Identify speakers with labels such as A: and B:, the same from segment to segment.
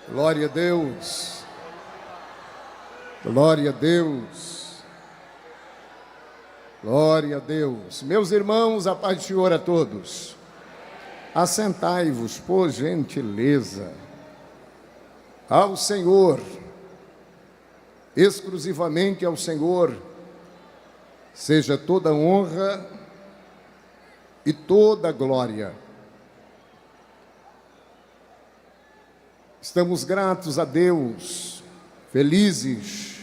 A: Glória a Deus. Glória a Deus. Glória a Deus. Meus irmãos, a paz do Senhor a todos. Assentai-vos, por gentileza. Ao Senhor, exclusivamente ao Senhor, seja toda honra e toda glória. Estamos gratos a Deus, felizes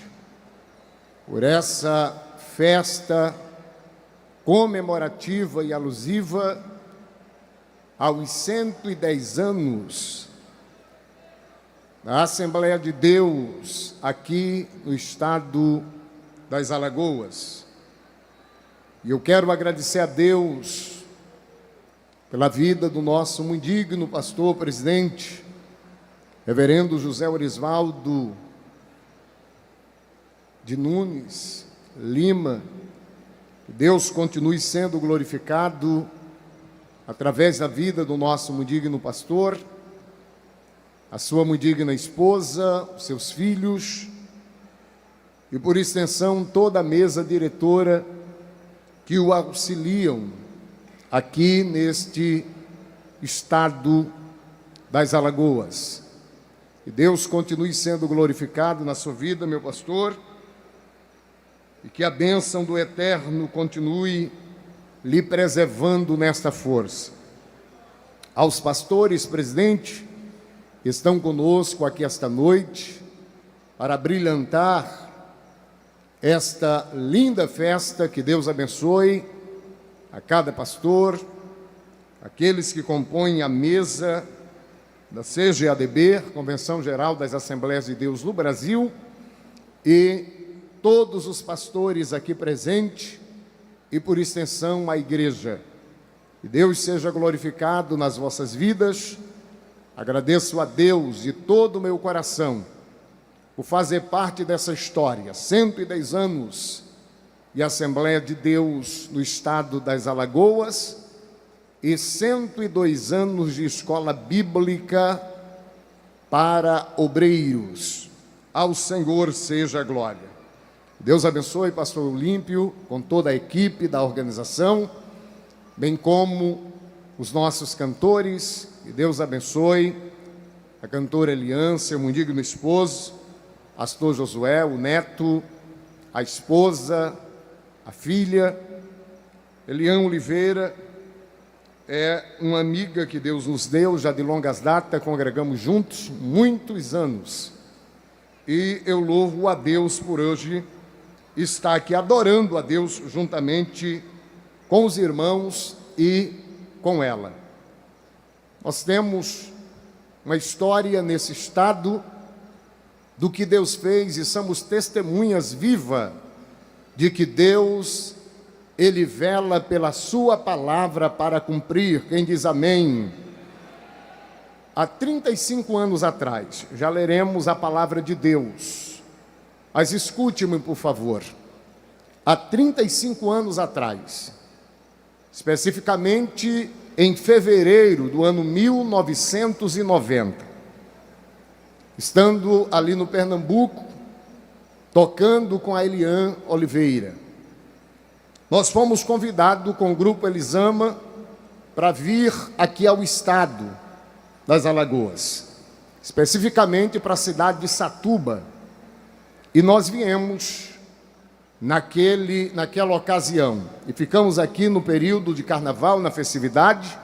A: por essa festa comemorativa e alusiva aos 110 anos da Assembleia de Deus aqui no estado das Alagoas. E eu quero agradecer a Deus pela vida do nosso muito digno pastor presidente, Reverendo José Orisvaldo de Nunes Lima. Que Deus continue sendo glorificado através da vida do nosso muito digno pastor, a sua muito digna esposa, os seus filhos e, por extensão, toda a mesa diretora que o auxiliam aqui neste estado das Alagoas. Que Deus continue sendo glorificado na sua vida, meu pastor, e que a bênção do Eterno continue lhe preservando nesta força. Aos pastores, presidente, que estão conosco aqui esta noite, para brilhantar esta linda festa, que Deus abençoe a cada pastor, aqueles que compõem a mesa da CGADB, Convenção Geral das Assembleias de Deus no Brasil, e todos os pastores aqui presentes, e por extensão a igreja. Que Deus seja glorificado nas vossas vidas. Agradeço a Deus de todo o meu coração por fazer parte dessa história. 110 anos de Assembleia de Deus no estado das Alagoas e 102 anos de escola bíblica para obreiros. Ao Senhor seja a glória. Deus abençoe pastor Olímpio, com toda a equipe da organização, bem como os nossos cantores. Que Deus abençoe a cantora Eliane, seu muito digno esposo, pastor Josué, o neto, a esposa, a filha. Eliane Oliveira é uma amiga que Deus nos deu, já de longas datas, congregamos juntos muitos anos. E eu louvo a Deus por hoje estar aqui adorando a Deus juntamente com os irmãos e com ela. Nós temos uma história nesse estado do que Deus fez e somos testemunhas vivas de que Deus, Ele vela pela sua palavra para cumprir. Quem diz amém? Há 35 anos atrás, já leremos a palavra de Deus, mas escute-me por favor. Há 35 anos atrás, especificamente em fevereiro do ano 1990, estando ali no Pernambuco, tocando com a Eliane Oliveira, nós fomos convidados com o grupo Elisama para vir aqui ao estado das Alagoas, especificamente para a cidade de Satuba. E nós viemos naquela ocasião e ficamos aqui no período de carnaval, na festividade,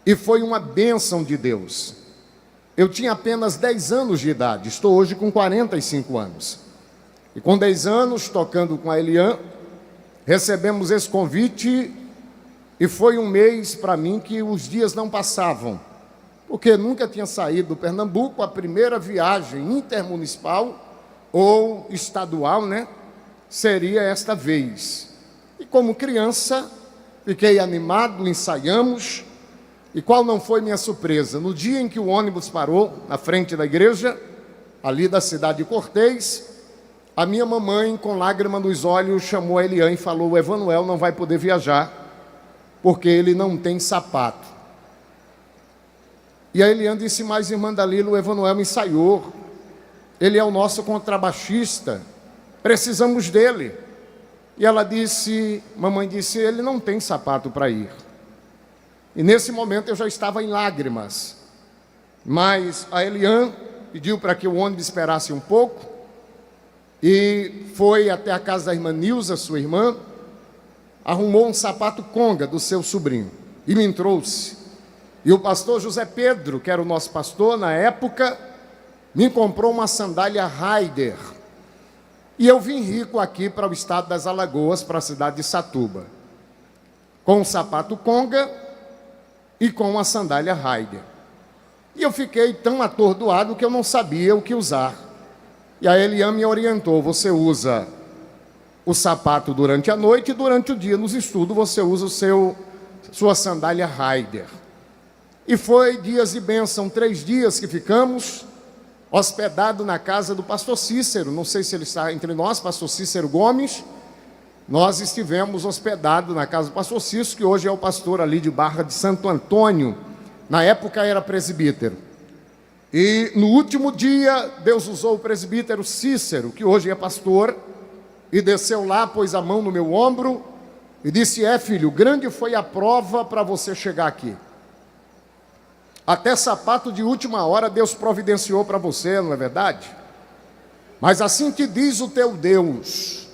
A: e foi uma bênção de Deus. Eu tinha apenas 10 anos de idade, estou hoje com 45 anos. E com 10 anos, tocando com a Eliane, recebemos esse convite e foi um mês para mim que os dias não passavam, porque nunca tinha saído do Pernambuco. A primeira viagem intermunicipal ou estadual, seria esta vez. E como criança, fiquei animado, ensaiamos, e qual não foi minha surpresa? No dia em que o ônibus parou na frente da igreja, ali da cidade de Cortês, a minha mamãe, com lágrima nos olhos, chamou a Eliane e falou: o Evanuel não vai poder viajar, porque ele não tem sapato. E a Eliane disse, mas irmã Dalila, o Evanuel ensaiou, ele é o nosso contrabaixista, precisamos dele. E ela disse, mamãe disse, ele não tem sapato para ir. E nesse momento eu já estava em lágrimas, mas a Eliane pediu para que o ônibus esperasse um pouco, e foi até a casa da irmã Nilza, sua irmã, arrumou um sapato conga do seu sobrinho, e me trouxe. E o pastor José Pedro, que era o nosso pastor na época, me comprou uma sandália Raider. E eu vim rico aqui para o estado das Alagoas, para a cidade de Satuba, com um sapato conga e com uma sandália Raider. E eu fiquei tão atordoado que eu não sabia o que usar. E a Eliane me orientou, você usa o sapato durante a noite e durante o dia nos estudos você usa sua sandália Raider. E foi dias de bênção, 3 dias que ficamos hospedado na casa do pastor Cícero, não sei se ele está entre nós, pastor Cícero Gomes. Nós estivemos hospedados na casa do pastor Cícero, que hoje é o pastor ali de Barra de Santo Antônio, na época era presbítero. E no último dia, Deus usou o presbítero Cícero, que hoje é pastor, e desceu lá, pôs a mão no meu ombro, e disse, filho, grande foi a prova para você chegar aqui. Até sapato de última hora Deus providenciou para você, não é verdade? Mas assim te diz o teu Deus,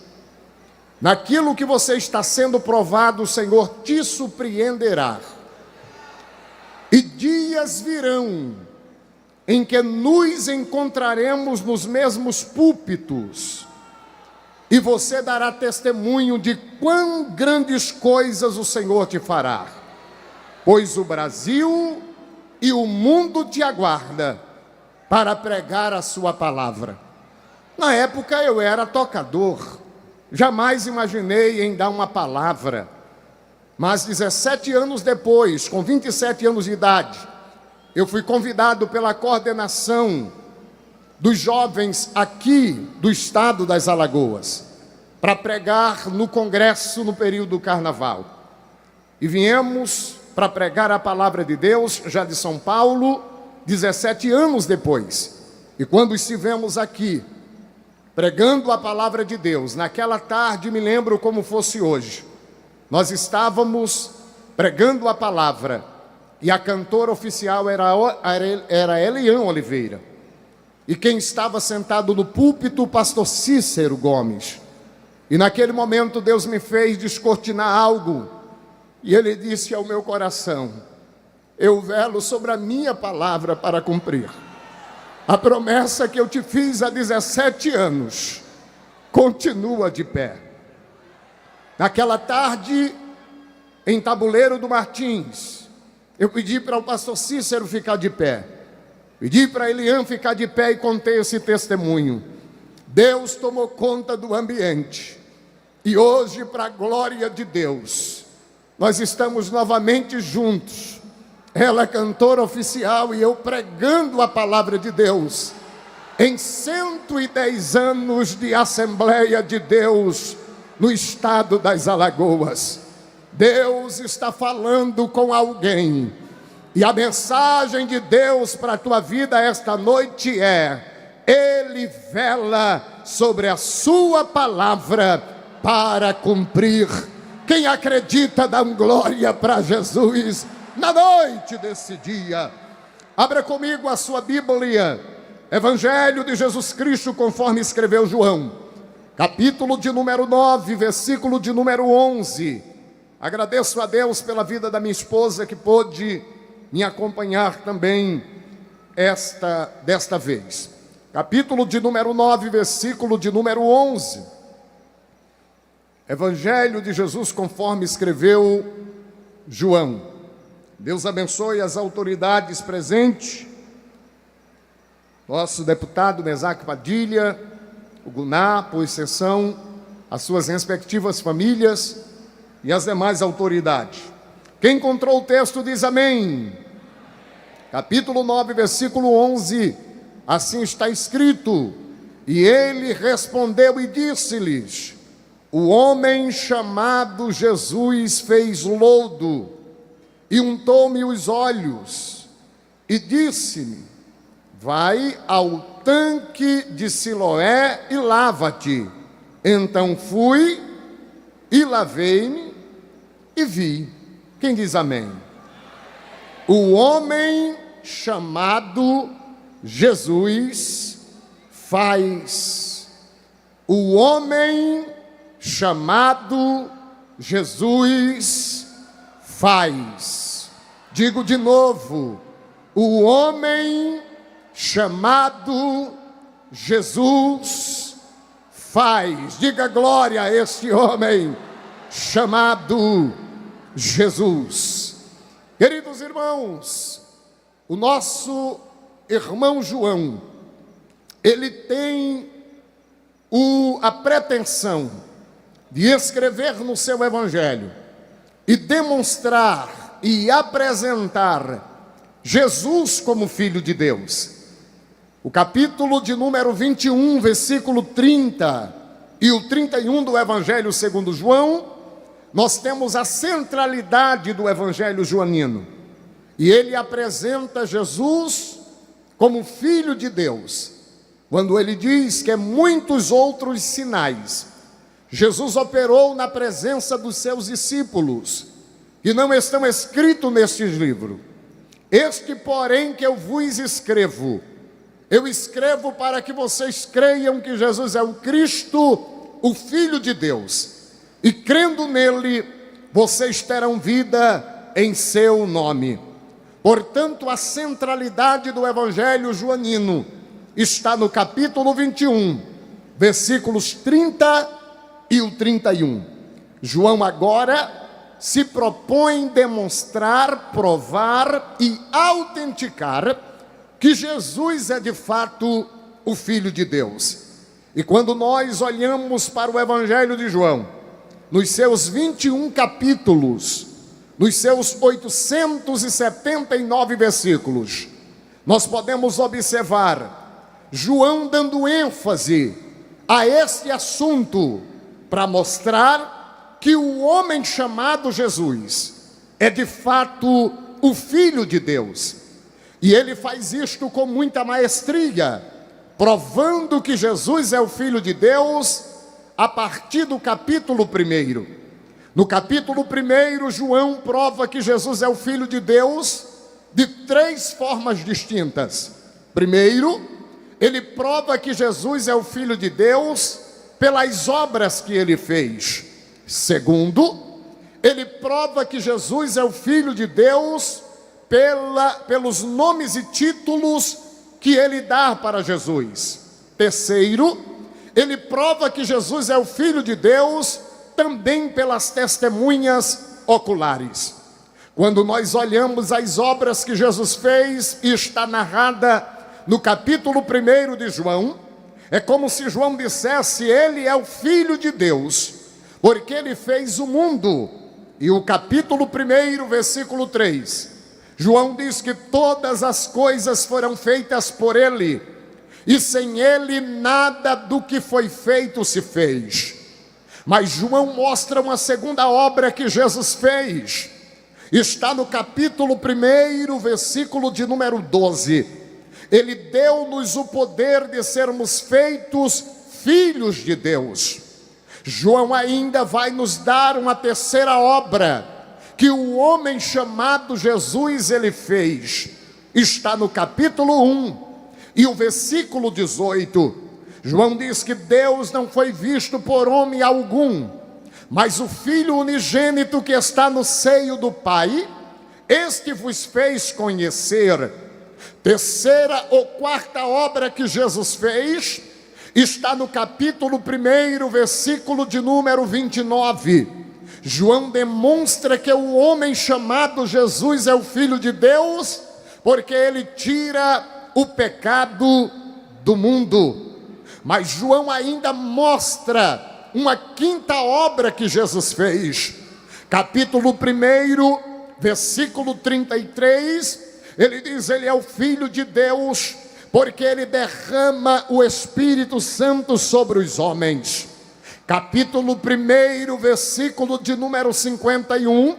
A: naquilo que você está sendo provado, o Senhor te surpreenderá. E dias virão em que nos encontraremos nos mesmos púlpitos, e você dará testemunho de quão grandes coisas o Senhor te fará, pois o Brasil e o mundo te aguarda para pregar a sua palavra. Na época eu era tocador, jamais imaginei em dar uma palavra, mas 17 anos depois, com 27 anos de idade, eu fui convidado pela coordenação dos jovens aqui do estado das Alagoas para pregar no congresso no período do carnaval. E viemos para pregar a palavra de Deus, já de São Paulo, 17 anos depois. E quando estivemos aqui, pregando a palavra de Deus, naquela tarde, me lembro como fosse hoje, nós estávamos pregando a palavra, e a cantora oficial era Eliane Oliveira. E quem estava sentado no púlpito, o pastor Cícero Gomes. E naquele momento Deus me fez descortinar algo, e ele disse ao meu coração, eu velo sobre a minha palavra para cumprir. A promessa que eu te fiz há 17 anos, continua de pé. Naquela tarde, em Tabuleiro do Martins, eu pedi para o pastor Cícero ficar de pé. Pedi para a Eliane ficar de pé e contei esse testemunho. Deus tomou conta do ambiente. E hoje, para a glória de Deus, nós estamos novamente juntos. Ela é cantora oficial e eu pregando a palavra de Deus. Em 110 anos de Assembleia de Deus no estado das Alagoas. Deus está falando com alguém. E a mensagem de Deus para a tua vida esta noite é: Ele vela sobre a sua palavra para cumprir. Quem acredita, dá glória para Jesus na noite desse dia. Abra comigo a sua Bíblia, Evangelho de Jesus Cristo, conforme escreveu João, capítulo de número 9, versículo de número 11. Agradeço a Deus pela vida da minha esposa, que pôde me acompanhar também desta vez. Capítulo de número 9, versículo de número 11. Evangelho de Jesus conforme escreveu João. Deus abençoe as autoridades presentes, nosso deputado Mesaque Padilha, o Guná, por exceção, as suas respectivas famílias e as demais autoridades. Quem encontrou o texto diz amém. Capítulo 9, versículo 11, assim está escrito: e ele respondeu e disse-lhes: o homem chamado Jesus fez lodo e untou-me os olhos e disse-me: vai ao tanque de Siloé e lava-te. Então fui e lavei-me e vi. Quem diz amém? O homem chamado Jesus faz. O homem chamado Jesus faz. Digo de novo: o homem chamado Jesus faz. Diga glória a este homem chamado Jesus. Queridos irmãos, o nosso irmão João, ele tem a pretensão de escrever no seu evangelho e demonstrar e apresentar Jesus como Filho de Deus. O capítulo de número 21, versículo 30 e o 31 do Evangelho segundo João, nós temos a centralidade do Evangelho joanino. E ele apresenta Jesus como Filho de Deus, quando ele diz que muitos outros sinais Jesus operou na presença dos seus discípulos, que não estão escritos nestes livros. Este, porém, que eu vos escrevo, eu escrevo para que vocês creiam que Jesus é o Cristo, o Filho de Deus, e crendo nele, vocês terão vida em seu nome. Portanto, a centralidade do Evangelho joanino está no capítulo 21, versículos 30 e o 31. João agora se propõe demonstrar, provar e autenticar que Jesus é de fato o Filho de Deus. E quando nós olhamos para o Evangelho de João, nos seus 21 capítulos, nos seus 879 versículos, nós podemos observar João dando ênfase a este assunto para mostrar que o homem chamado Jesus é de fato o Filho de Deus. E ele faz isto com muita maestria, provando que Jesus é o Filho de Deus a partir do capítulo 1. No capítulo 1, João prova que Jesus é o Filho de Deus de 3 formas distintas. Primeiro, ele prova que Jesus é o Filho de Deus pelas obras que ele fez. Segundo, ele prova que Jesus é o Filho de Deus pelos nomes e títulos que ele dá para Jesus. Terceiro, ele prova que Jesus é o Filho de Deus também pelas testemunhas oculares. Quando nós olhamos as obras que Jesus fez e está narrada no capítulo 1 de João, é como se João dissesse: ele é o Filho de Deus, porque ele fez o mundo. E o capítulo 1, versículo 3, João diz que todas as coisas foram feitas por ele, e sem ele nada do que foi feito se fez. Mas João mostra uma segunda obra que Jesus fez. Está no capítulo 1, versículo de número 12. Ele deu-nos o poder de sermos feitos filhos de Deus. João ainda vai nos dar uma terceira obra que o homem chamado Jesus ele fez. Está no capítulo 1 e o versículo 18. João diz que Deus não foi visto por homem algum, mas o Filho unigênito que está no seio do Pai, este vos fez conhecer. Terceira ou quarta obra que Jesus fez está no capítulo 1, versículo de número 29. João demonstra que o homem chamado Jesus é o Filho de Deus, porque ele tira o pecado do mundo. Mas João ainda mostra uma quinta obra que Jesus fez. Capítulo 1, versículo 33, ele diz: ele é o Filho de Deus, porque ele derrama o Espírito Santo sobre os homens. Capítulo 1, versículo de número 51,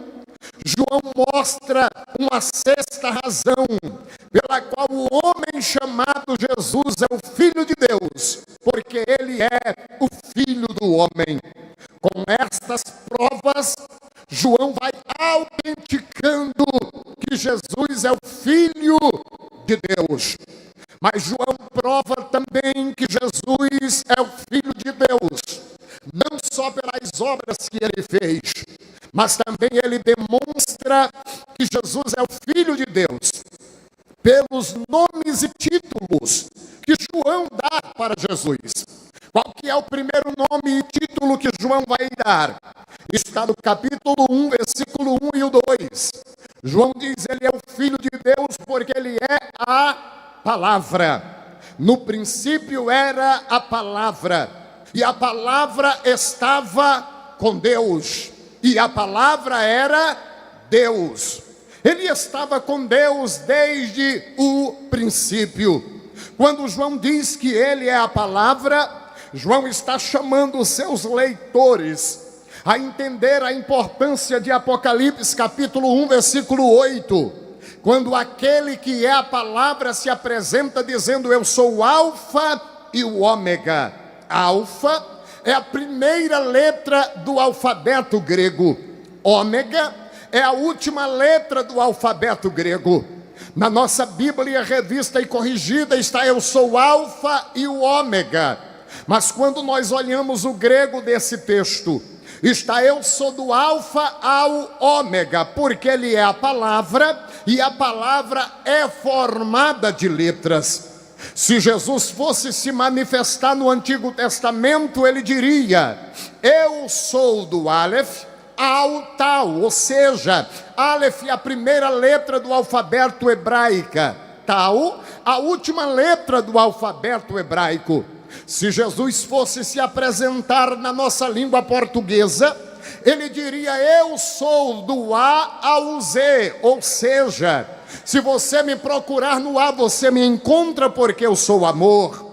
A: João mostra uma sexta razão pela qual o homem chamado Jesus é o Filho de Deus, porque ele é o Filho do homem. Com estas provas, João vai autenticando que Jesus é o Filho de Deus. Mas João prova também que Jesus é o Filho de Deus, não só pelas obras que ele fez, mas também ele demonstra que Jesus é o Filho de Deus pelos nomes e títulos que João dá para Jesus. Qual que é o primeiro nome e título que João vai dar? Está no capítulo 1, versículo 1 e o 2. João diz, ele é o Filho de Deus porque ele é a palavra. No princípio era a palavra, e a palavra estava com Deus, e a palavra era Deus. Ele estava com Deus desde o princípio. Quando João diz que ele é a palavra, João está chamando os seus leitores a entender a importância de Apocalipse capítulo 1, versículo 8. Quando aquele que é a palavra se apresenta dizendo, eu sou o Alfa e o Ômega. Alfa é a primeira letra do alfabeto grego. Ômega é a última letra do alfabeto grego. Na nossa Bíblia revista e corrigida está eu sou o Alfa e o Ômega. Mas quando nós olhamos o grego desse texto, está eu sou do Alfa ao Ômega, porque ele é a palavra, e a palavra é formada de letras. Se Jesus fosse se manifestar no Antigo Testamento, ele diria, eu sou do Aleph ao Tal, ou seja, Aleph é a primeira letra do alfabeto hebraica, Tal, a última letra do alfabeto hebraico. Se Jesus fosse se apresentar na nossa língua portuguesa, ele diria, eu sou do A ao Z, ou seja, se você me procurar no A, você me encontra porque eu sou amor.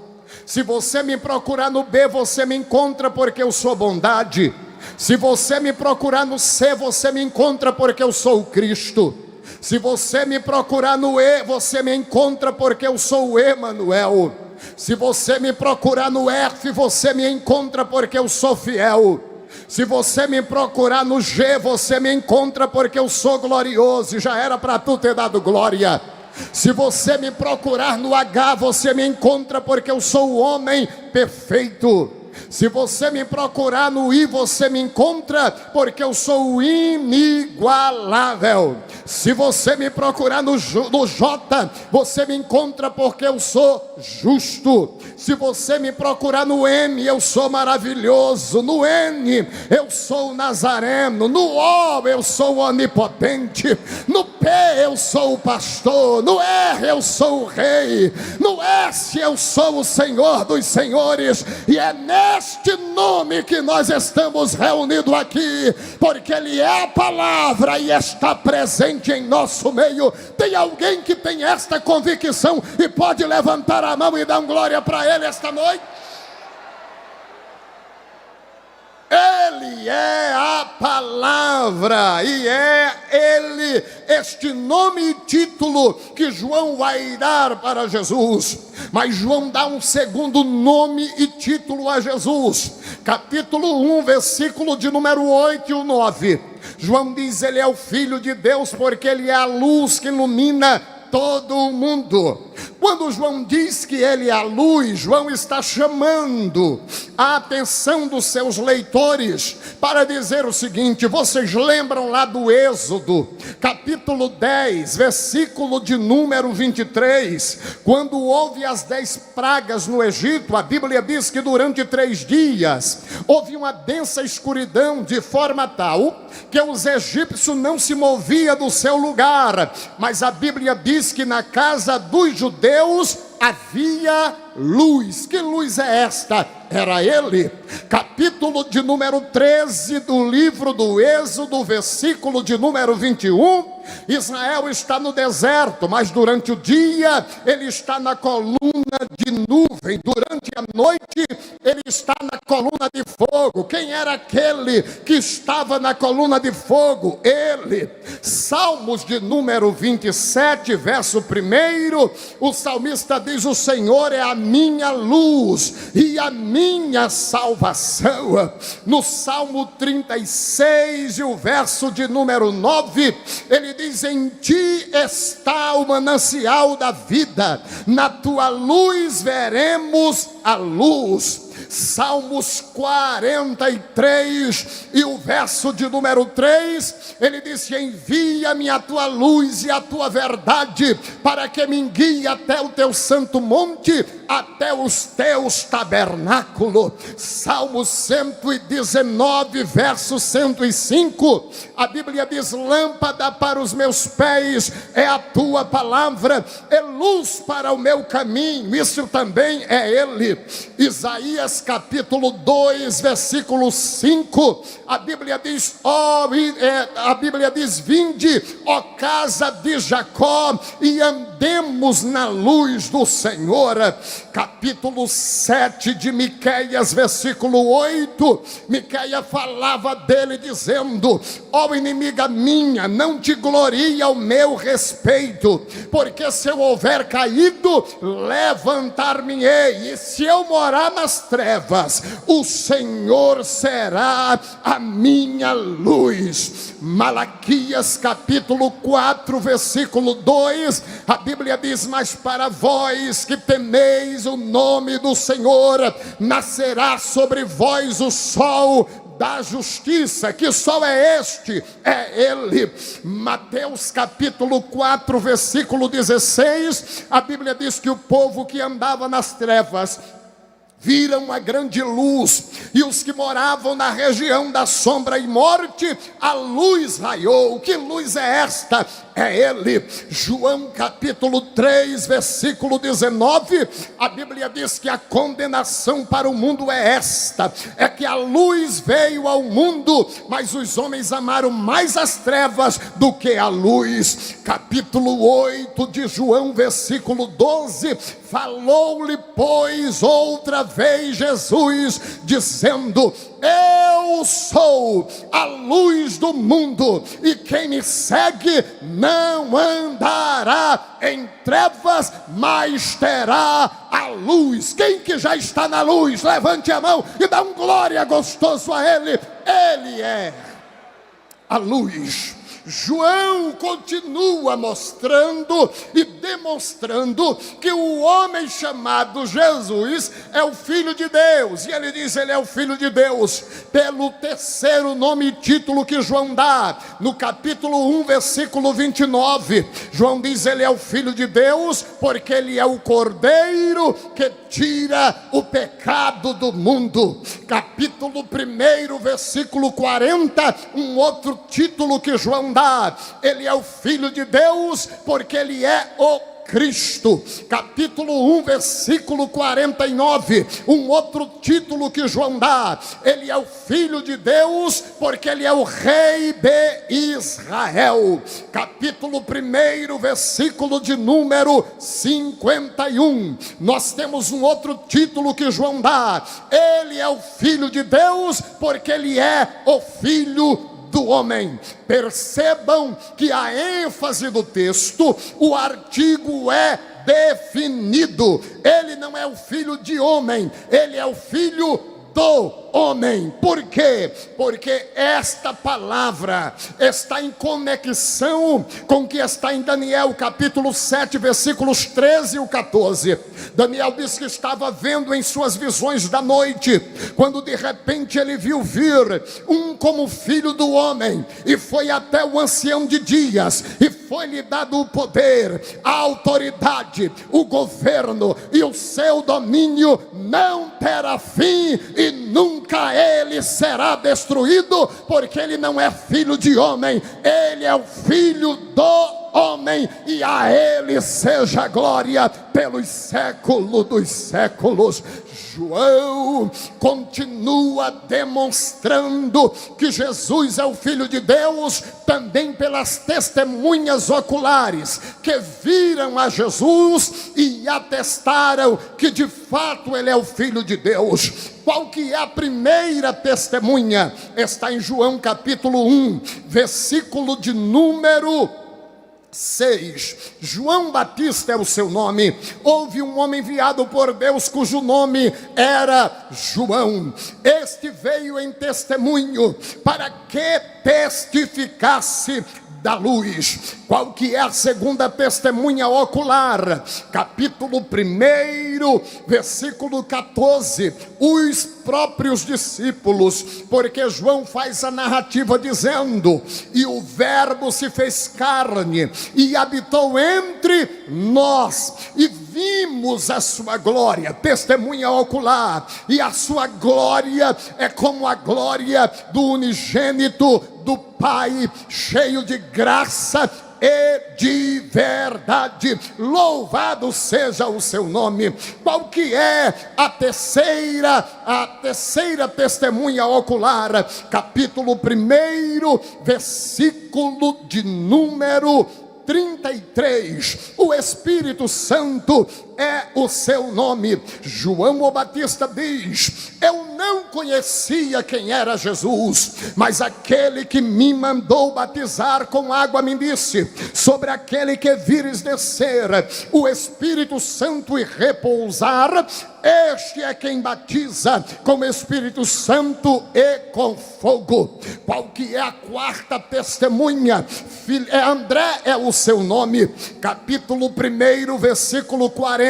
A: Se você me procurar no B, você me encontra porque eu sou bondade. Se você me procurar no C, você me encontra porque eu sou o Cristo. Se você me procurar no E, você me encontra porque eu sou o Emanuel. Se você me procurar no F, você me encontra porque eu sou fiel. Se você me procurar no G, você me encontra porque eu sou glorioso, e já era para tu ter dado glória. Se você me procurar no H, você me encontra porque eu sou o homem perfeito. Se você me procurar no I, você me encontra porque eu sou o inigualável. Se você me procurar no J, você me encontra porque eu sou justo. Se você me procurar no M, eu sou maravilhoso. No N, eu sou o Nazareno. No O, eu sou o onipotente. No P, eu sou o pastor. No R, eu sou o rei. No S, eu sou o Senhor dos senhores. E é neste nome que nós estamos reunidos aqui, porque Ele é a palavra e está presente em nosso meio. Tem alguém que tem esta convicção e pode levantar a mão e dar glória para Ele esta noite? Ele é a palavra, e é Ele, este nome e título que João vai dar para Jesus. Mas João dá um segundo nome e título a Jesus. Capítulo 1, versículo de número 8 e 9. João diz, ele é o Filho de Deus porque ele é a luz que ilumina todo o mundo. Quando João diz que ele é a luz, João está chamando a atenção dos seus leitores para dizer o seguinte: vocês lembram lá do Êxodo, capítulo 10, versículo de número 23, quando houve as 10 pragas no Egito? A Bíblia diz que durante 3 dias houve uma densa escuridão, de forma tal que os egípcios não se moviam do seu lugar, mas a Bíblia diz que na casa dos judeus havia luz. Que luz é esta? Era ele. Capítulo de número 13 do livro do Êxodo, versículo de número 21. Israel está no deserto, mas durante o dia ele está na coluna de nuvem, durante a noite ele está na coluna de fogo. Quem era aquele que estava na coluna de fogo? Ele. Salmos de número 27, verso 1, o salmista diz: o Senhor é a minha luz e a minha salvação. No Salmo 36 e o verso de número 9, ele diz: em ti está o manancial da vida, na tua luz veremos a luz. Salmos 43 e o verso de número 3, ele disse: envia-me a tua luz e a tua verdade, para que me guie até o teu santo monte, até os teus tabernáculos. Salmos 119, verso 105, a Bíblia diz: lâmpada para os meus pés é a tua palavra, é luz para o meu caminho. Isso também é ele. Isaías capítulo 2, versículo 5, a Bíblia diz: vinde, ó casa de Jacó, e andemos na luz do Senhor. Capítulo 7 de Miqueias, versículo 8, Miqueias falava dele dizendo: ó inimiga minha, não te glorie ao meu respeito, porque se eu houver caído, levantar-me-ei, e se eu morar nas trevas, o Senhor será a minha luz. Malaquias capítulo 4, versículo 2, a Bíblia diz: mas para vós que temeis o nome do Senhor, nascerá sobre vós o sol da justiça. Que sol é este? É ele. Mateus capítulo 4, versículo 16, a Bíblia diz que o povo que andava nas trevas viram uma grande luz, e os que moravam na região da sombra e morte, a luz raiou. Que luz é esta? É ele. João capítulo 3, versículo 19, a Bíblia diz que a condenação para o mundo é esta: é que a luz veio ao mundo, mas os homens amaram mais as trevas do que a luz. Capítulo 8 de João, versículo 12, falou-lhe, pois, outra vez Jesus, dizendo: eu sou a luz do mundo, e quem me segue não andará em trevas, mas terá a luz. Quem que já está na luz, levante a mão e dá um glória gostoso a ele. Ele é a luz. João continua mostrando e demonstrando que o homem chamado Jesus é o Filho de Deus. E ele diz: ele é o Filho de Deus pelo terceiro nome e título que João dá. No capítulo 1, versículo 29, João diz: ele é o Filho de Deus porque ele é o Cordeiro que tira o pecado do mundo. Capítulo 1, versículo 40, um outro título que João dá: ele é o Filho de Deus porque ele é o Cristo. Capítulo 1, versículo 49, um outro título que João dá: ele é o Filho de Deus porque ele é o Rei de Israel. Capítulo 1, versículo de número 51, nós temos um outro título que João dá: ele é o Filho de Deus porque ele é o Filho do homem. Percebam que a ênfase do texto, o artigo é definido. Ele não é o filho de homem, ele é o filho do homem. Por quê? Porque esta palavra está em conexão com o que está em Daniel capítulo 7, versículos 13 e 14. Daniel diz que estava vendo em suas visões da noite, quando de repente ele viu vir um como filho do homem, e foi até o ancião de dias, e foi-lhe dado o poder, a autoridade, o governo, e o seu domínio não terá fim, e nunca ele será destruído, porque ele não é filho de homem, ele é o filho do homem, e a Ele seja glória pelos séculos dos séculos. João continua demonstrando que Jesus é o Filho de Deus, também pelas testemunhas oculares que viram a Jesus e atestaram que de fato Ele é o Filho de Deus. Qual que é a primeira testemunha? Está em João capítulo 1, versículo de número 6. João Batista é o seu nome. Houve um homem enviado por Deus cujo nome era João. Este veio em testemunho para que testificasse da luz. Qual que é a segunda testemunha ocular? Capítulo 1, versículo 14. Os próprios discípulos, porque João faz a narrativa dizendo: e o verbo se fez carne e habitou entre nós, e vimos a sua glória, testemunha ocular, e a sua glória é como a glória do unigênito do Pai, cheio de graça e de verdade. Louvado seja o seu nome. Qual que é a terceira testemunha ocular? Capítulo 1, versículo de número 33. O Espírito Santo é o seu nome. João o Batista diz: eu não conhecia quem era Jesus, mas aquele que me mandou batizar com água me disse: sobre aquele que vires descer o Espírito Santo e repousar, este é quem batiza com o Espírito Santo e com fogo. Qual que é a quarta testemunha? André é o seu nome. Capítulo 1, versículo 40.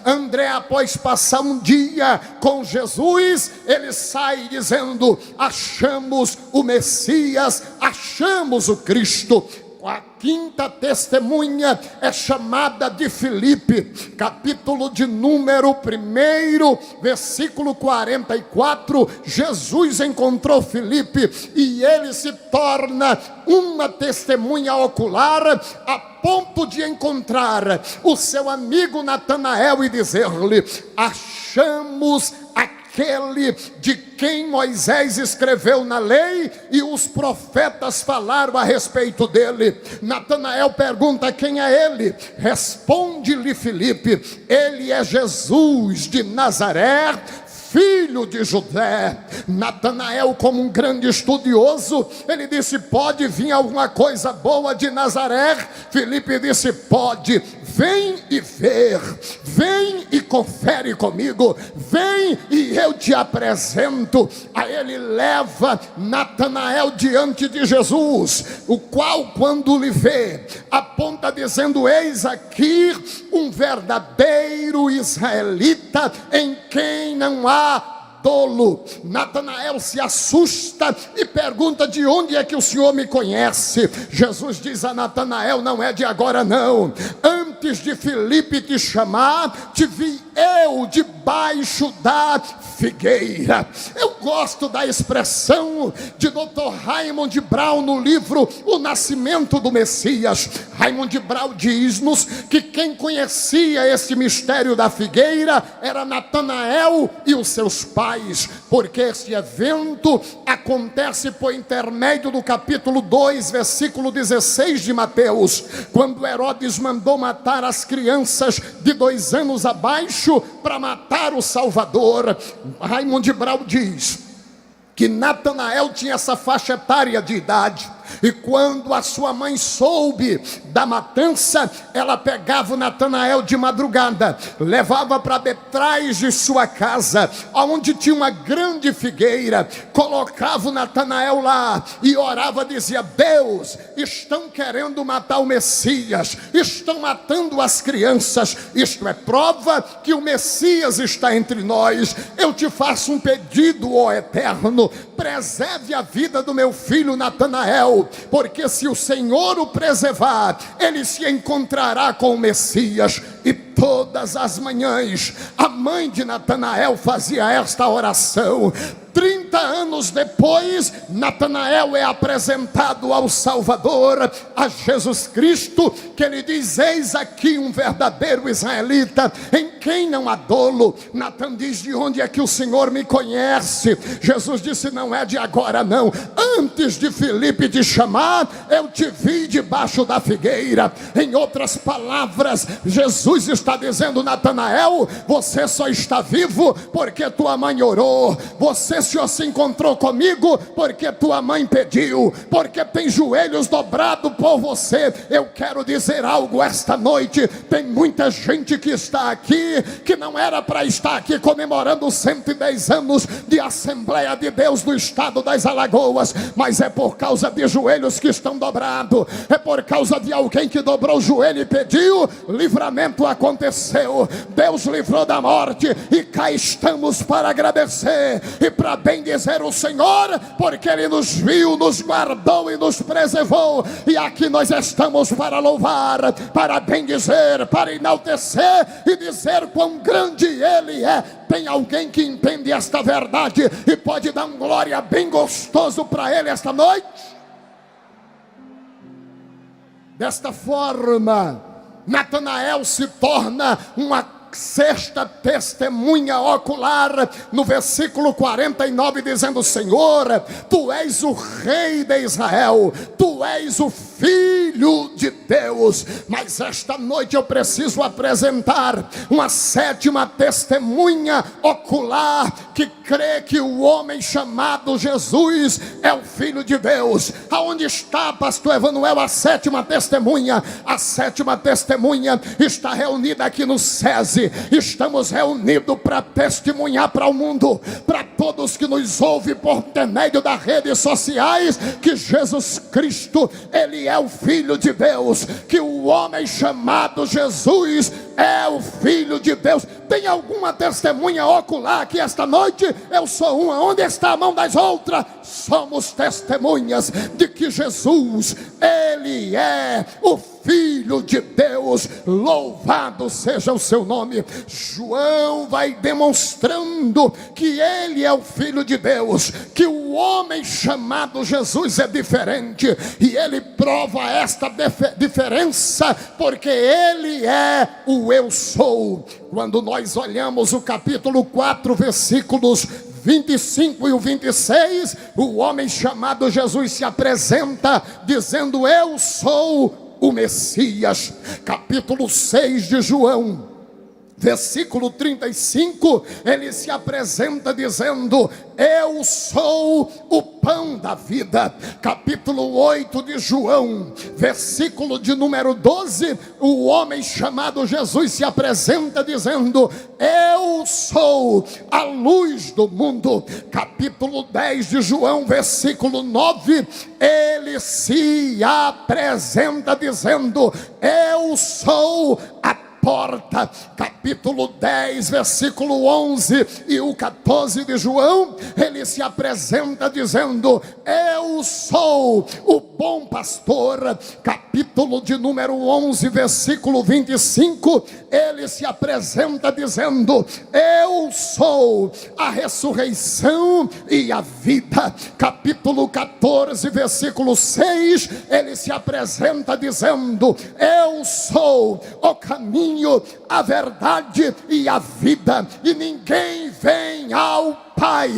A: André, após passar um dia com Jesus, ele sai dizendo: achamos o Messias, achamos o Cristo. A quinta testemunha é chamada de Filipe, capítulo de número 1, versículo 44. Jesus encontrou Filipe e ele se torna uma testemunha ocular, a ponto de encontrar o seu amigo Natanael e dizer-lhe: achamos aquele de quem Moisés escreveu na lei e os profetas falaram a respeito dele. Natanael pergunta: quem é ele? Responde-lhe Filipe: ele é Jesus de Nazaré, filho de José. Natanael, como um grande estudioso, ele disse: pode vir alguma coisa boa de Nazaré? Filipe disse: pode. Vem e ver, vem e confere comigo, vem e eu te apresento. Aí ele leva Natanael diante de Jesus, o qual, quando lhe vê, aponta dizendo: eis aqui um verdadeiro israelita, em quem não há tolo. Natanael se assusta e pergunta: de onde é que o Senhor me conhece? Jesus diz a Natanael: não é de agora não, antes de Filipe te chamar, te vi eu debaixo da figueira. Eu gosto da expressão de Dr. Raymond Brown no livro O Nascimento do Messias. Raymond Brown diz-nos que quem conhecia esse mistério da figueira era Natanael e os seus pais, porque esse evento acontece por intermédio do capítulo 2, versículo 16 de Mateus, quando Herodes mandou matar as crianças de 2 anos abaixo para matar o Salvador. Raymond Brown diz que Natanael tinha essa faixa etária de idade, e quando a sua mãe soube da matança, ela pegava o Natanael de madrugada, levava para detrás de sua casa, onde tinha uma grande figueira, colocava o Natanael lá e orava, dizia: Deus, estão querendo matar o Messias, estão matando as crianças, isto é prova que o Messias está entre nós. Eu te faço um pedido, ó Eterno, preserve a vida do meu filho Natanael, porque se o Senhor o preservar, ele se encontrará com o Messias. E todas as manhãs a mãe de Natanael fazia esta oração. 30 30 anos depois, Natanael é apresentado ao Salvador, a Jesus Cristo, que ele diz: eis aqui um verdadeiro israelita, em quem não há dolo. Natan diz: de onde é que o Senhor me conhece? Jesus disse: não é de agora não, antes de Filipe te chamar, eu te vi debaixo da figueira. Em outras palavras, Jesus está dizendo: Natanael, você só está vivo porque tua mãe orou, você só se encontrou comigo porque tua mãe pediu, porque tem joelhos dobrados por você. Eu quero dizer algo esta noite: tem muita gente que está aqui, que não era para estar aqui comemorando 110 anos de Assembleia de Deus no estado das Alagoas, mas é por causa de joelhos que estão dobrados, é por causa de alguém que dobrou o joelho e pediu. Livramento aconteceu, Deus livrou da morte, e cá estamos para agradecer e para bendizer o Senhor, porque Ele nos viu, nos guardou e nos preservou, e aqui nós estamos para louvar, para bendizer, para enaltecer e dizer quão grande Ele é. Tem alguém que entende esta verdade e pode dar um glória bem gostoso para Ele esta noite? Desta forma, Natanael se torna uma sexta testemunha ocular, no versículo 49, dizendo: Senhor, tu és o rei de Israel, tu és o Filho de Deus. Mas esta noite eu preciso apresentar uma sétima testemunha ocular que crê que o homem chamado Jesus é o Filho de Deus. Aonde está, pastor Emanuel, a sétima testemunha? A sétima testemunha está reunida aqui no SESI. Estamos reunidos para testemunhar para o mundo, para todos que nos ouvem por intermédio das redes sociais, que Jesus Cristo, Ele é o Filho de Deus, que o homem chamado Jesus é o Filho de Deus. Tem alguma testemunha ocular aqui esta noite? Eu sou uma. Onde está a mão das outras? Somos testemunhas de que Jesus, Ele é o Filho de Deus. Louvado seja o seu nome. João vai demonstrando que Ele é o Filho de Deus, que o homem chamado Jesus é diferente, e ele prova esta diferença porque Ele é o eu sou. Quando nós olhamos o capítulo 4, versículos 25 e o 26, o homem chamado Jesus se apresenta dizendo: eu sou o Messias. Capítulo 6 de João, versículo 35, ele se apresenta dizendo: eu sou o pão da vida. Capítulo 8 de João, versículo de número 12, o homem chamado Jesus se apresenta dizendo: eu sou a luz do mundo. Capítulo 10 de João, versículo 9, ele se apresenta dizendo: eu sou a porta. Capítulo 10, versículo 11 e o 14 de João, ele se apresenta dizendo: eu sou o bom pastor. Capítulo de número 11, versículo 25, ele se apresenta dizendo: eu sou a ressurreição e a vida. Capítulo 14, versículo 6, ele se apresenta dizendo: eu sou o caminho, a verdade e a vida, e ninguém vem ao Pai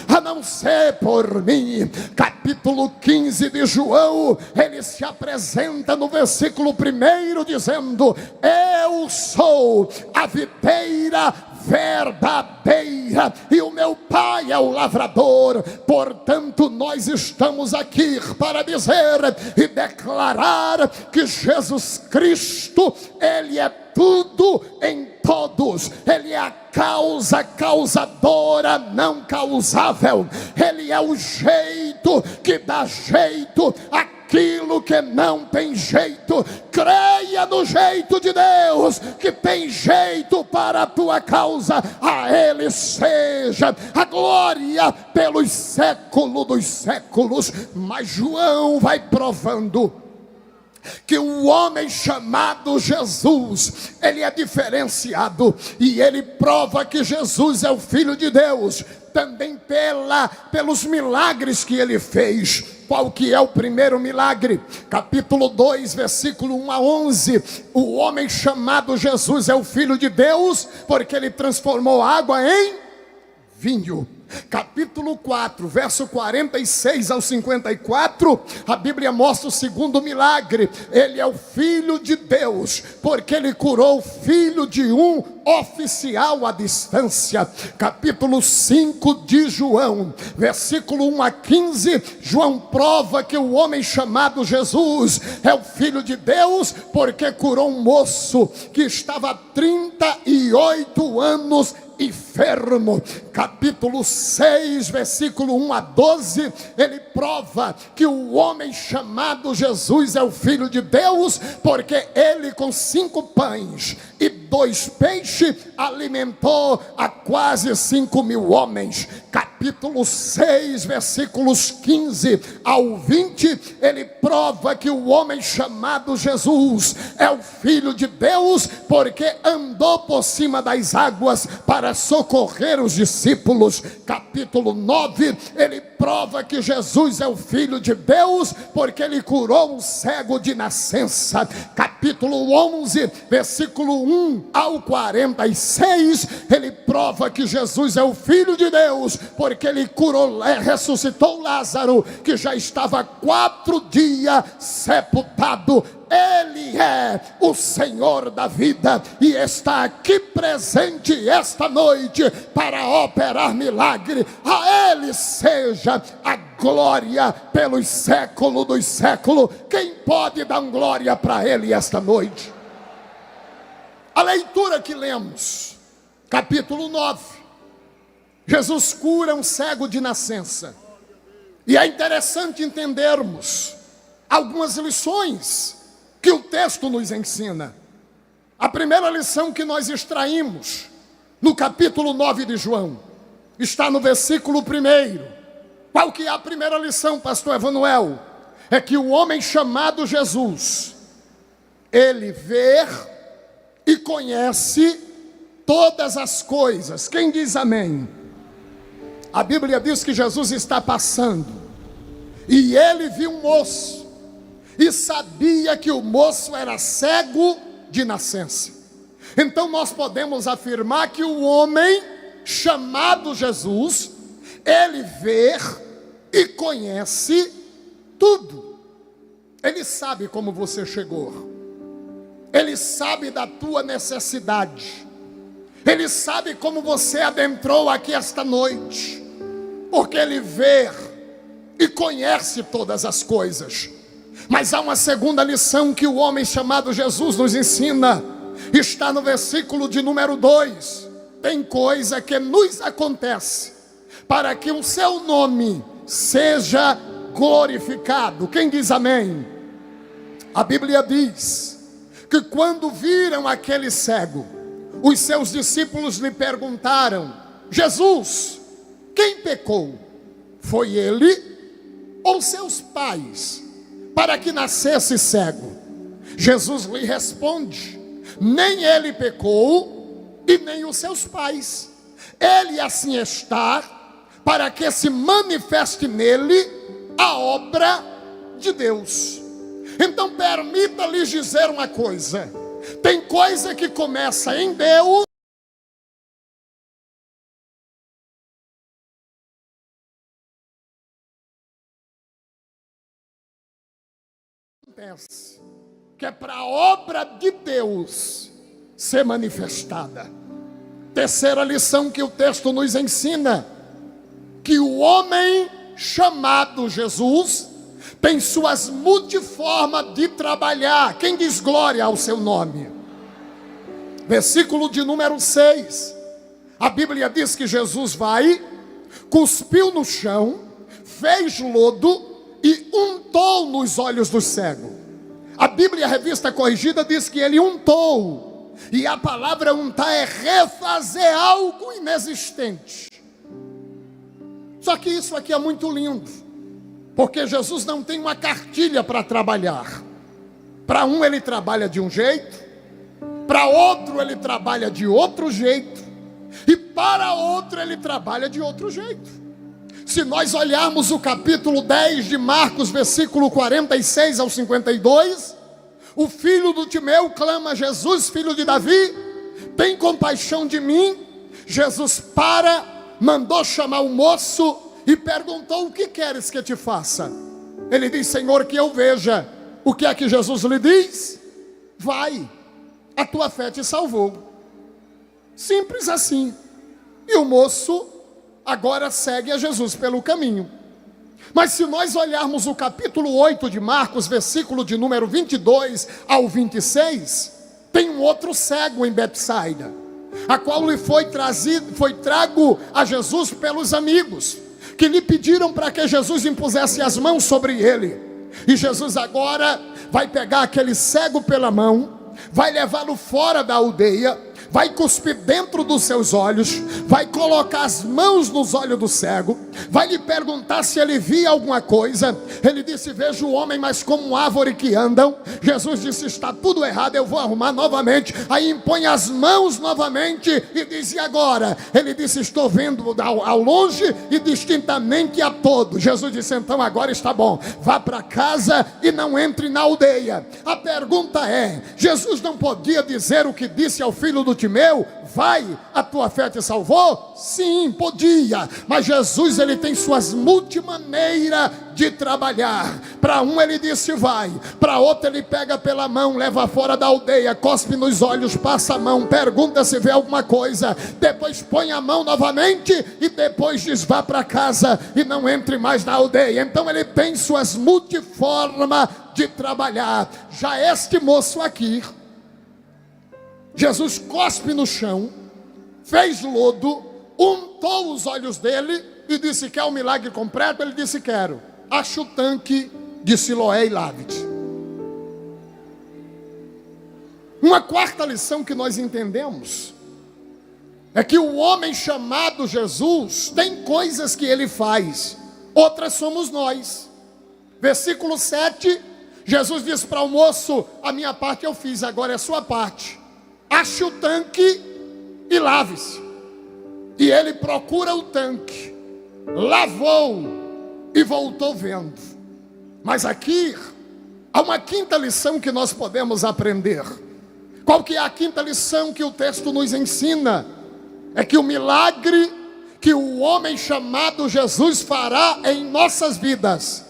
A: a não ser por mim. Capítulo 15 de João, ele se apresenta no versículo 1 dizendo: eu sou a videira verdadeira e o meu Pai é o lavrador. Portanto, nós estamos aqui para dizer e declarar que Jesus Cristo, Ele é tudo em todos. Ele é a causa causadora, não causável. Ele é o jeito que dá jeito aquilo que não tem jeito. Creia no jeito de Deus, que tem jeito para a tua causa. A Ele seja a glória pelos séculos dos séculos. Mas João vai provando que o homem chamado Jesus, ele é diferenciado, e ele prova que Jesus é o Filho de Deus, também pelos milagres que ele fez. Qual que é o primeiro milagre? Capítulo 2, versículo 1 a 11. O homem chamado Jesus é o Filho de Deus, porque ele transformou água em vinho. Capítulo 4, verso 46 ao 54, a Bíblia mostra o segundo milagre. Ele é o Filho de Deus, porque ele curou o filho de um oficial à distância. Capítulo 5 de João, versículo 1 a 15, João prova que o homem chamado Jesus é o Filho de Deus, porque curou um moço que estava há 38 anos enfermo. Capítulo 6, versículo 1 a 12, ele prova que o homem chamado Jesus é o Filho de Deus, porque ele com 5 pães e 2 peixes alimentou a quase 5.000 homens. Capítulo 6, versículos 15 ao 20, ele prova que o homem chamado Jesus é o Filho de Deus, porque andou por cima das águas para socorrer os discípulos. Capítulo 9, ele prova que Jesus é o Filho de Deus, porque ele curou um cego de nascença. Capítulo 11, versículo 1 ao 46, ele prova que Jesus é o Filho de Deus, porque ele curou, ressuscitou Lázaro, que já estava 4 dias sepultado. Ele é o Senhor da vida e está aqui presente esta noite para operar milagre. A Ele seja a glória pelos séculos dos séculos. Quem pode dar glória para Ele esta noite? A leitura que lemos, capítulo 9, Jesus cura um cego de nascença. E é interessante entendermos algumas lições que o texto nos ensina. A primeira lição que nós extraímos no capítulo 9 de João está no versículo 1. Qual que é a primeira lição, pastor Emanuel? É que o homem chamado Jesus, ele vê e conhece todas as coisas. Quem diz amém? A Bíblia diz que Jesus está passando e ele viu um moço e sabia que o moço era cego de nascença. Então nós podemos afirmar que o homem chamado Jesus, ele vê e conhece tudo. Ele sabe como você chegou, ele sabe da tua necessidade, ele sabe como você adentrou aqui esta noite, porque ele vê e conhece todas as coisas. Mas há uma segunda lição que o homem chamado Jesus nos ensina, está no versículo de número 2. Tem coisa que nos acontece para que o seu nome seja glorificado. Quem diz amém? A Bíblia diz que quando viram aquele cego, os seus discípulos lhe perguntaram: Jesus, quem pecou? Foi ele ou seus pais, para que nascesse cego? Jesus lhe responde: nem ele pecou e nem os seus pais. Ele assim está para que se manifeste nele a obra de Deus. Então permita-lhes dizer uma coisa: tem coisa que começa em Deus que é para a obra de Deus ser manifestada. Terceira lição que o texto nos ensina, que o homem chamado Jesus tem suas multiformas de trabalhar. Quem diz glória ao seu nome? Versículo de número 6, a Bíblia diz que Jesus vai, cuspiu no chão, fez lodo e untou nos olhos do cego. A Bíblia Revista Corrigida diz que ele untou, e a palavra untar é refazer algo inexistente. Só que isso aqui é muito lindo, porque Jesus não tem uma cartilha para trabalhar. Para um ele trabalha de um jeito, para outro ele trabalha de outro jeito, e para outro ele trabalha de outro jeito. Se nós olharmos o capítulo 10 de Marcos, versículo 46 ao 52, o filho do Timeu clama: Jesus, filho de Davi, tem compaixão de mim. Jesus mandou chamar o moço e perguntou: o que queres que te faça? Ele diz: Senhor, que eu veja. O que é que Jesus lhe diz? Vai, a tua fé te salvou. Simples assim. E o moço agora segue a Jesus pelo caminho. Mas se nós olharmos o capítulo 8 de Marcos, versículo de número 22 ao 26, tem um outro cego em Betsaida, a qual lhe foi trago a Jesus pelos amigos, que lhe pediram para que Jesus impusesse as mãos sobre ele. E Jesus agora vai pegar aquele cego pela mão, vai levá-lo fora da aldeia, vai cuspir dentro dos seus olhos, vai colocar as mãos nos olhos do cego, vai lhe perguntar se ele via alguma coisa. Ele disse: vejo o homem, mas como árvore que andam. Jesus disse: está tudo errado, eu vou arrumar novamente. Aí impõe as mãos novamente e diz: e agora? Ele disse: estou vendo ao longe e distintamente a todos. Jesus disse: então agora está bom, vá para casa e não entre na aldeia. A pergunta é: Jesus não podia dizer o que disse ao filho do Timeu: vai, a tua fé te salvou? Sim, podia. Mas Jesus, ele tem suas multimaneiras de trabalhar. Para um ele disse vai, para outro ele pega pela mão, leva fora da aldeia, cospe nos olhos, passa a mão, pergunta se vê alguma coisa, depois põe a mão novamente e depois diz: vá para casa e não entre mais na aldeia. Então ele tem suas multiformas de trabalhar. Já este moço aqui, Jesus cospe no chão, fez lodo, untou os olhos dele e disse: quer um milagre completo? Ele disse: quero. Acha o tanque de Siloé e lave-te. Uma quarta lição que nós entendemos é que o homem chamado Jesus tem coisas que ele faz, outras somos nós. Versículo 7, Jesus diz para o moço: a minha parte eu fiz, agora é a sua parte. Ache o tanque e lave-se. E ele procura o tanque, lavou e voltou vendo. Mas aqui há uma quinta lição que nós podemos aprender. Qual que é a quinta lição que o texto nos ensina? É que o milagre que o homem chamado Jesus fará em nossas vidas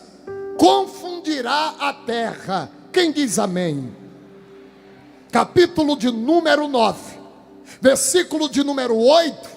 A: confundirá a terra. Quem diz amém? Capítulo de número 9, versículo de número 8,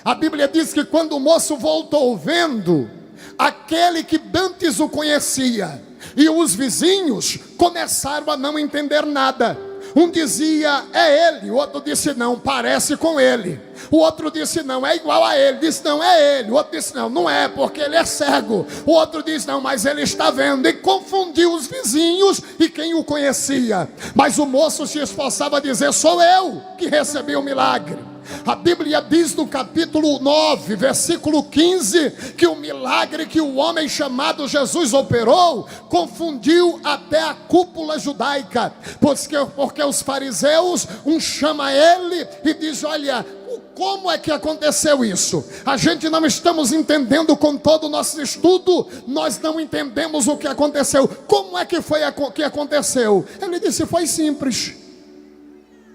A: a Bíblia diz que quando o moço voltou vendo, aquele que antes o conhecia e os vizinhos começaram a não entender nada. Um dizia: é ele. O outro disse: não, parece com ele. O outro disse: não, é igual a ele. Disse: não, é ele. O outro disse: não, não é, porque ele é cego. O outro disse: não, mas ele está vendo. E confundiu os vizinhos e quem o conhecia. Mas o moço se esforçava a dizer: sou eu que recebi o milagre. A Bíblia diz no capítulo 9, versículo 15, que o milagre que o homem chamado Jesus operou confundiu até a cúpula judaica, porque os fariseus, chama ele e diz: olha, como é que aconteceu isso? A gente não estamos entendendo com todo o nosso estudo, nós não entendemos o que aconteceu. Como é que foi que aconteceu? Ele disse: foi simples.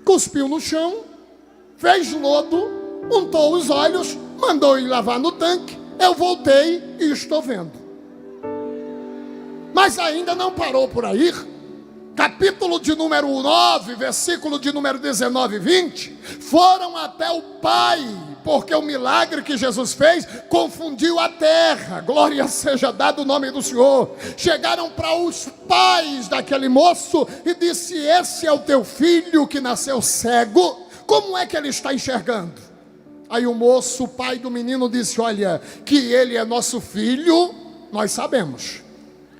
A: Cuspiu no chão, fez lodo, untou os olhos, mandou ir lavar no tanque, eu voltei e estou vendo. Mas ainda não parou por aí. Capítulo de número 9, versículo de número 19 e 20, foram até o pai, porque o milagre que Jesus fez confundiu a terra. Glória seja dado o nome do Senhor. Chegaram para os pais daquele moço e disse: esse é o teu filho que nasceu cego, como é que ele está enxergando? Aí o moço, o pai do menino, disse: olha, que ele é nosso filho, nós sabemos.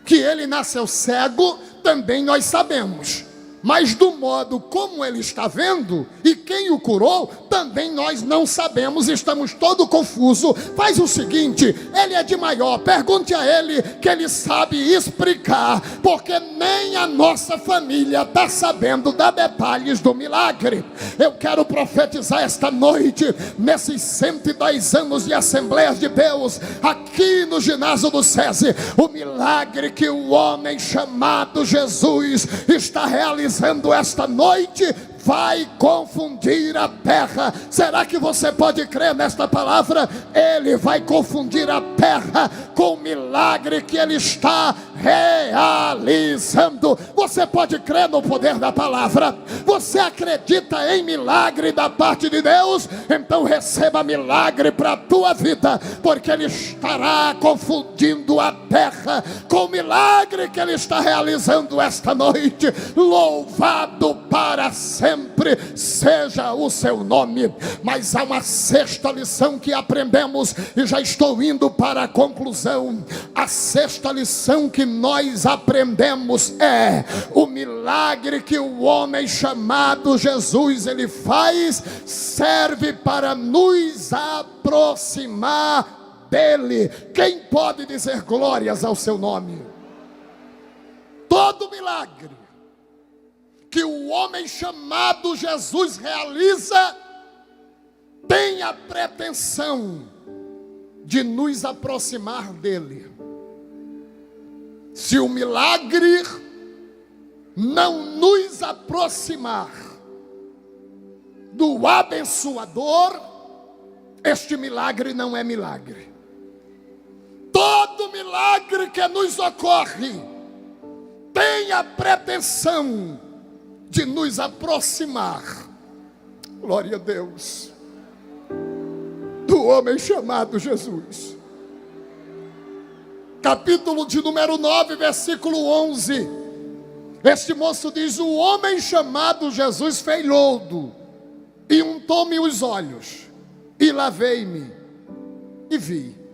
A: Que ele nasceu cego, também nós sabemos. mas do modo como ele está vendo e quem o curou, também nós não sabemos, estamos todo confuso. Faz o seguinte, ele é de maior, pergunte a ele que ele sabe explicar, porque nem a nossa família está sabendo dar detalhes do milagre. Eu quero profetizar esta noite, nesses 110 anos de Assembleias de Deus, aqui no ginásio do SESI, o milagre que o homem chamado Jesus está realizando esta noite vai confundir a terra. Será que você pode crer nesta palavra? Ele vai confundir a terra com o milagre que ele está realizando. Você pode crer no poder da palavra? Você acredita em milagre da parte de Deus? Então receba milagre para a tua vida, porque ele estará confundindo a terra com o milagre que ele está realizando esta noite. Louvado para sempre seja o seu nome. Mas há uma sexta lição que aprendemos, e já estou indo para a conclusão. A sexta lição que nós aprendemos é: o milagre que o homem chamado Jesus ele faz serve para nos aproximar dele. Quem pode dizer glórias ao seu nome? Todo milagre que o homem chamado Jesus realiza tem a pretensão de nos aproximar dele. Se o milagre não nos aproximar do abençoador, este milagre não é milagre. Todo milagre que nos ocorre tem a pretensão de nos aproximar, glória a Deus, do homem chamado Jesus. Capítulo de número 9, versículo 11. Este moço diz: o homem chamado Jesus fez lodo e untou-me os olhos e lavei-me e vi.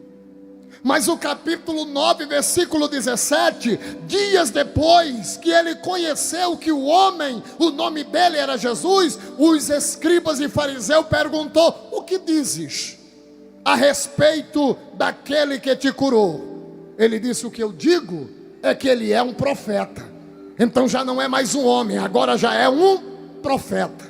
A: Mas o capítulo 9, versículo 17, dias depois que ele conheceu que o homem, o nome dele era Jesus, os escribas e fariseus perguntou: o que dizes a respeito daquele que te curou? Ele disse: o que eu digo é que ele é um profeta. Então já não é mais um homem, agora já é um profeta.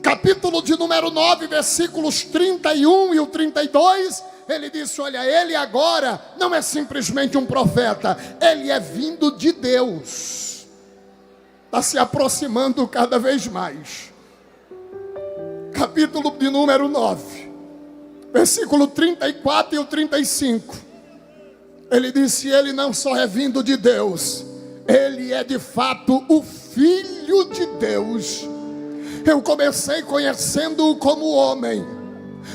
A: Capítulo de número 9, versículos 31 e o 32, ele disse: olha, ele agora não é simplesmente um profeta, ele é vindo de Deus. Está se aproximando cada vez mais. Capítulo de número 9, versículo 34 e o 35. Ele disse: ele não só é vindo de Deus, ele é de fato o Filho de Deus. Eu comecei conhecendo-o como homem,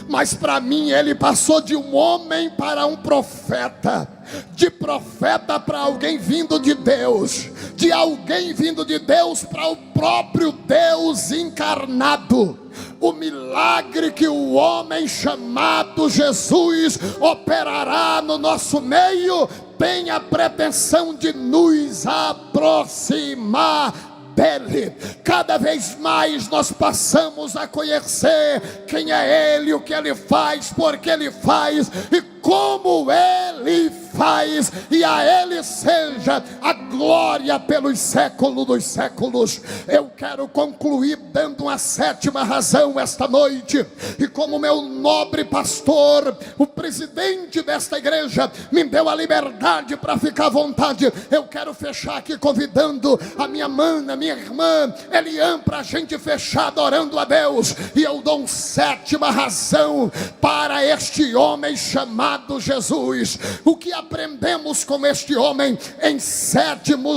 A: mas para mim ele passou de um homem para um profeta, de profeta para alguém vindo de Deus, de alguém vindo de Deus para o próprio Deus encarnado. O milagre que o homem chamado Jesus operará no nosso meio tem a pretensão de nos aproximar dele. Cada vez mais nós passamos a conhecer quem é ele, o que ele faz, por que ele faz e como ele faz, e a ele seja a glória pelos séculos dos séculos. Eu quero concluir dando uma sétima razão esta noite, e como meu nobre pastor, o presidente desta igreja, me deu a liberdade para ficar à vontade, eu quero fechar aqui convidando a minha mana, minha irmã Eliane, para a gente fechar adorando a Deus. E eu dou uma sétima razão para este homem chamado Jesus. O que aprendemos com este homem? Em sétimo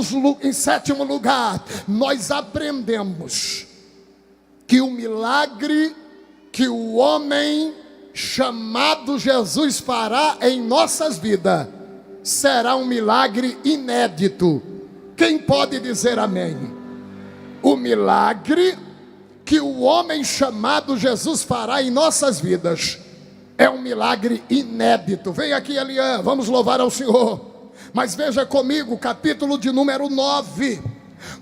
A: lugar, nós aprendemos que o milagre que o homem chamado Jesus fará em nossas vidas será um milagre inédito. Quem pode dizer amém? O milagre que o homem chamado Jesus fará em nossas vidas é um milagre inédito. Vem aqui, Eliane, vamos louvar ao Senhor. Mas veja comigo, capítulo de número 9,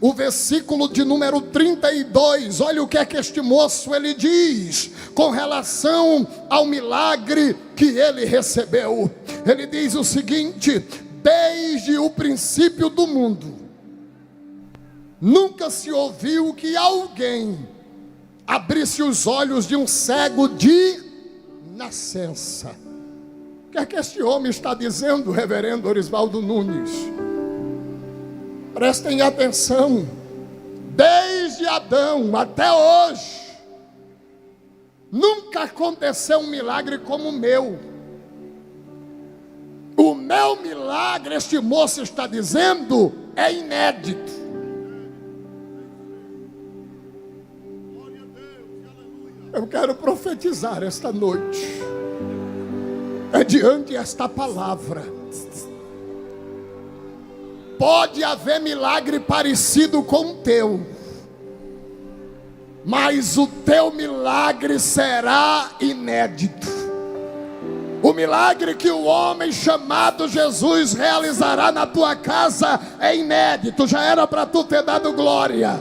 A: O versículo de número 32, olha o que é que este moço ele diz com relação ao milagre que ele recebeu. Ele diz o seguinte: desde o princípio do mundo, nunca se ouviu que alguém abrisse os olhos de um cego de nascença. O que é que este homem está dizendo, reverendo Orisvaldo Nunes? Prestem atenção. Desde Adão até hoje, nunca aconteceu um milagre como o meu. O meu milagre, este moço está dizendo, é inédito. Eu quero profetizar esta noite, diante esta palavra. Pode haver milagre parecido com o teu, mas o teu milagre será inédito. O milagre que o homem chamado Jesus realizará na tua casa é inédito. Já era para tu ter dado glória.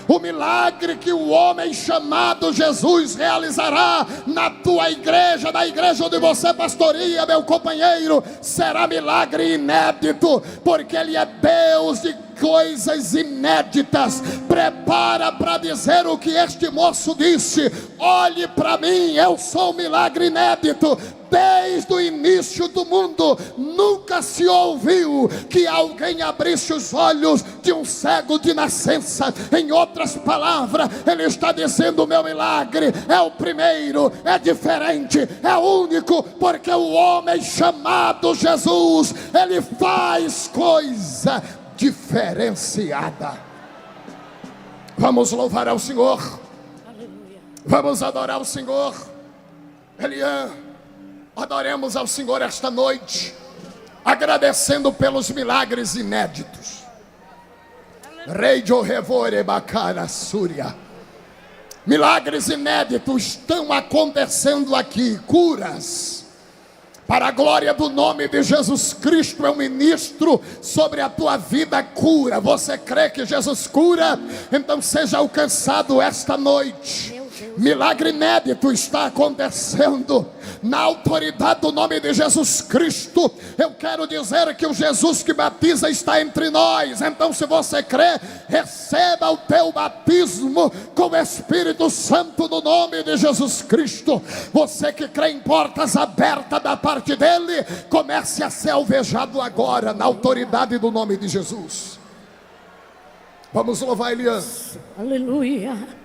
A: O milagre que o homem chamado Jesus realizará na tua igreja, na igreja onde você pastoreia, meu companheiro, será milagre inédito, porque Ele é Deus de coisas inéditas. Prepara para dizer o que este moço disse: olhe para mim, eu sou um milagre inédito. Desde o início do mundo, nunca se ouviu que alguém abrisse os olhos de um cego de nascença. Em outras palavras, ele está dizendo: o meu milagre é o primeiro, é diferente, é único, porque o homem chamado Jesus, ele faz coisa diferenciada. Vamos louvar ao Senhor. Aleluia. Vamos adorar o Senhor. Eliã, adoremos ao Senhor esta noite, agradecendo pelos milagres inéditos. Rei de Orevore Bacara Súria. Milagres inéditos estão acontecendo aqui. Curas. Para a glória do nome de Jesus Cristo, eu ministro sobre a tua vida cura. Você crê que Jesus cura? Então seja alcançado esta noite. Milagre inédito está acontecendo na autoridade do nome de Jesus Cristo. Eu quero dizer que o Jesus que batiza está entre nós. Então, se você crê, receba o teu batismo com o Espírito Santo no nome de Jesus Cristo. Você que crê em portas abertas da parte dele, comece a ser alvejado agora na autoridade do nome de Jesus. Vamos louvar Eliã.
B: Aleluia.